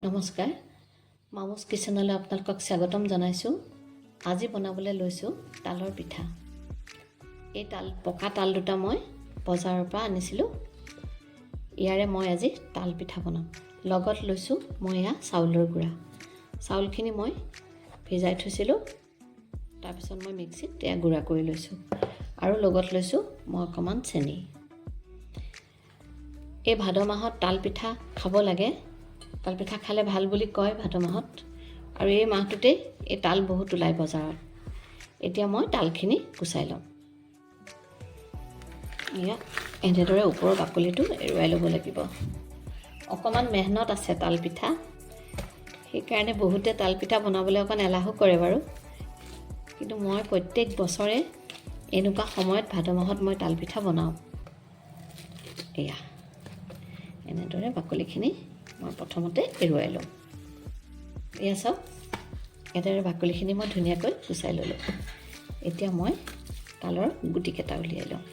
নমস্কাৰ মামুছ কিচেনলৈ আপোনালোকক স্বাগতম জনাইছোঁ। আজি বনাবলৈ লৈছোঁ তালৰ পিঠা। এই পকা তাল দুটা মই বজাৰৰ পৰা আনিছিলোঁ। ইয়াৰে মই আজি তাল পিঠা বনাম। লগত লৈছোঁ মই এয়া চাউলৰ গুড়া। চাউলখিনি মই ভিজাই থৈছিলোঁ, তাৰপিছত মই মিক্সিত এয়া গুড়া কৰি লৈছোঁ। আৰু লগত লৈছোঁ মই অকণমান চেনি। এই ভাদ মাহত তাল পিঠা খাব লাগে। তাল পিঠা খালে ভাল বুলি কয় ভাদ মাহত, আৰু এই মাহটোতেই এই তাল বহুত ওলায় বজাৰত। এতিয়া মই তালখিনি গুচাই ল'ম। এয়া এনেদৰে ওপৰৰ বাকলিটো এৰুৱাই ল'ব লাগিব। অকণমান মেহনত আছে তাল পিঠা, সেইকাৰণে বহুতে তাল পিঠা বনাবলৈ অকণ এলাহো কৰে বাৰু। কিন্তু মই প্ৰত্যেক বছৰে এনেকুৱা সময়ত ভাদ মাহত মই তাল পিঠা বনাওঁ। এয়া এনেদৰে বাকলিখিনি মই প্ৰথমতে এৰুৱাই ল'ম। এয়া চাওক, এনেদৰে বাকলিখিনি মই ধুনীয়াকৈ গুচাই ল'লোঁ। এতিয়া মই তালৰ গুটিকেইটা উলিয়াই লওঁ।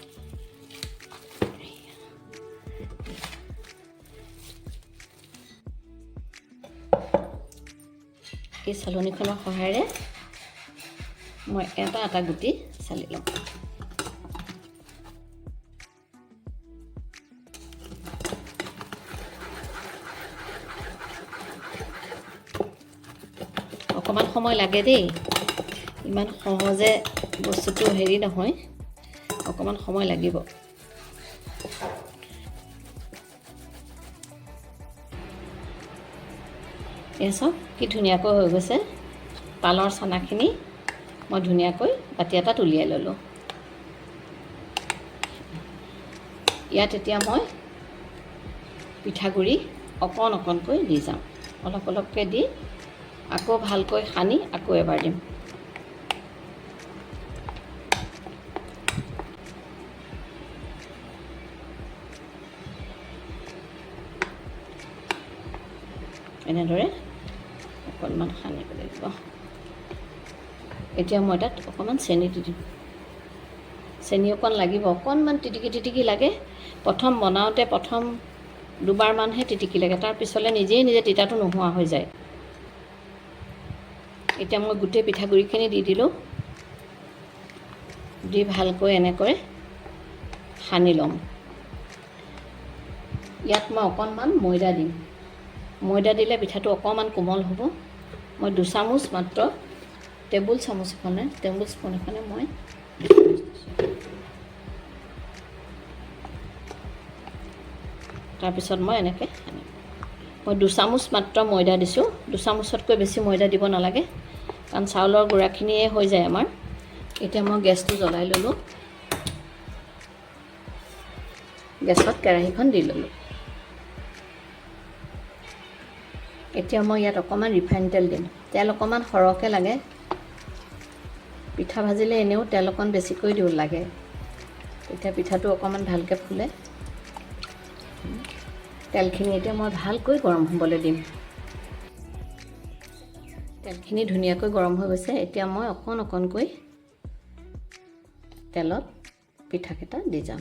এই চালনীখনৰ সহায়েৰে মই এটা এটা গুটি চালি লওঁ। অকণমান সময় লাগে দেই, ইমান সহজে বস্তুটো হেৰি নহয়, অকণমান সময় লাগিব। এই চাওক কি ধুনীয়াকৈ হৈ গৈছে। তালৰ চানাখিনি মই ধুনীয়াকৈ বাতি এটাত উলিয়াই ল'লোঁ। ইয়াত এতিয়া মই পিঠাগুড়ি অকণ অকণকৈ দি যাম। অলপ অলপকৈ দি আকৌ ভালকৈ সানি আকৌ এবাৰ দিম। এনেদৰে অকণমান সানিব লাগিব। এতিয়া মই তাত অকণমান চেনি দি দিম। চেনি অকণ লাগিব, অকণমান তিটিকি তিটিকি লাগে। প্ৰথম বনাওঁতে প্ৰথম দুবাৰমানহে তিটিকি লাগে, তাৰ পিছলৈ নিজে নিজে তিতাটো নোহোৱা হৈ যায়। এতিয়া মই গোটেই পিঠাগুড়িখিনি দি দিলোঁ। দি ভালকৈ এনেকৈ সানি ল'ম। ইয়াত মই অকণমান ময়দা দিম। ময়দা দিলে পিঠাটো অকণমান কোমল হ'ব। মই 2 চামুচ মাত্ৰ, টেবুল স্পুন এখনে মই তাৰপিছত মই এনেকৈ সানিম। মই 2 চামুচ মাত্ৰ ময়দা দিছোঁ। 2 চামুচতকৈ বেছি ময়দা দিব নালাগে, কাৰণ চাউলৰ গুড়াখিনিয়ে হৈ যায় আমাৰ। এতিয়া মই গেছটো জ্বলাই ল'লোঁ। গেছত কেৰাহীখন দি ল'লোঁ। এতিয়া মই ইয়াত অকণমান ৰিফাইন তেল দিম। তেল অকণমান সৰহকৈ লাগে। পিঠা ভাজিলে এনেও তেল অকণ বেছিকৈ দিব লাগে, তেতিয়া পিঠাটো অকণমান ভালকৈ ফুলে। তেলখিনি এতিয়া মই ভালকৈ গৰম হ'বলৈ দিম। তেলখিনি ধুনীয়াকৈ গৰম হৈ গৈছে। এতিয়া মই অকণ অকণকৈ তেলত পিঠাকেইটা দি যাম।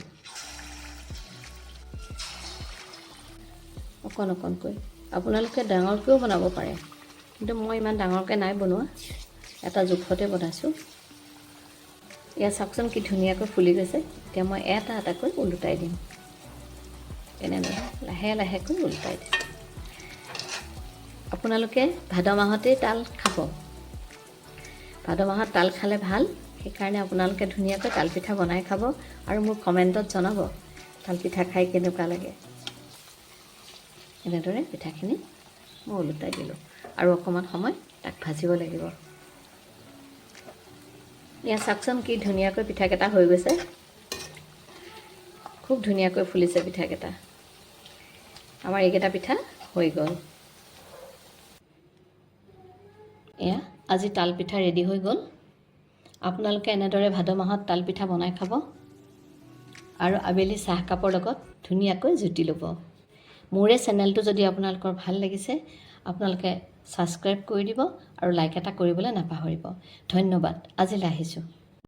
অকণ অকণকৈ। আপোনালোকে ডাঙৰকৈও বনাব পাৰে, কিন্তু মই ইমান ডাঙৰকৈ নাই বনোৱা, এটা জোখতে বনাইছোঁ। এয়া চাওকচোন কি ধুনীয়াকৈ ফুলি গৈছে। এতিয়া মই এটা এটাকৈ ওলোটাই দিম। এনেদৰে লাহে লাহেকৈ ওলোটাই দিম। আপোনালোকে ভাদ মাহতেই তাল খাব। ভাদ মাহত তাল খালে ভাল, সেইকাৰণে আপোনালোকে ধুনীয়াকৈ তাল পিঠা বনাই খাব আৰু মোক কমেণ্টত জনাব তাল পিঠা খাই কেনেকুৱা লাগে। এনেদৰে পিঠাখিনি মই ওলোটাই দিলোঁ আৰু অকণমান সময় তাক ভাজিব লাগিব। এয়া চাওকচোন কি ধুনীয়াকৈ পিঠাকেইটা হৈ গৈছে। খুব ধুনীয়াকৈ ফুলিছে পিঠাকেইটা। আমাৰ এইকেইটা পিঠা হৈ গ'ল। এয়া আজি তাল পিঠা ৰেডি হৈ গ'ল। আপোনালোকে এনেদৰে ভাদ মাহত তাল পিঠা বনাই খাব আৰু আবেলি চাহকাপৰ লগত ধুনীয়াকৈ জুতি ল'ব। মোৰে চেনেলটো যদি আপোনালোকৰ ভাল লাগিছে, আপোনালোকে ছাবস্ক্ৰাইব কৰি দিব আৰু লাইক এটা কৰিবলৈ নাপাহৰিব। ধন্যবাদ। আজিলৈ আহিছোঁ।